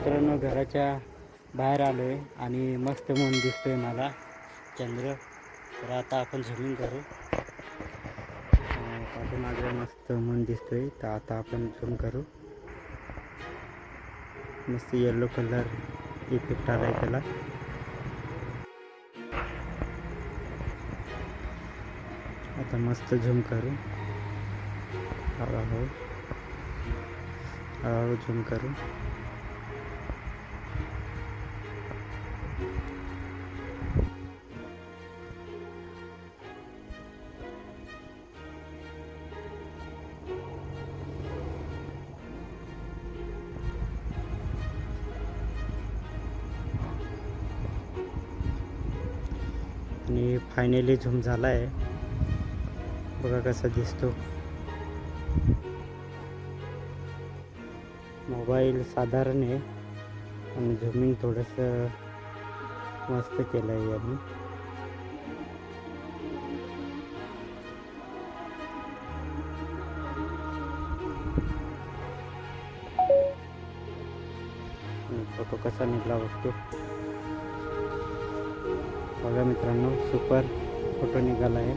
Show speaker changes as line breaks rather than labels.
मित्रांनो घराच्या बाहेर आलो आहे आणि मस्त मून दिसतोय मला चंद्र. तर आता आपण झूमिंग करू. पाठीमागे मस्त मून दिसतोय, तर आता आपण झूम करू. मस्त येलो कलर इफेक्ट आलाय त्याला. आता मस्त झूम करू. हळूहळू झूम करू. आणि फायनली झूम झाला आहे. बघा कसा दिसतो. मोबाईल साधारण आहे आणि झूमिंग थोडंसं मस्त केलं आहे यांनी. फोटो कसा निघाला बघतो. बघा मित्रांनो, सुपर फोटो निघाला आहे.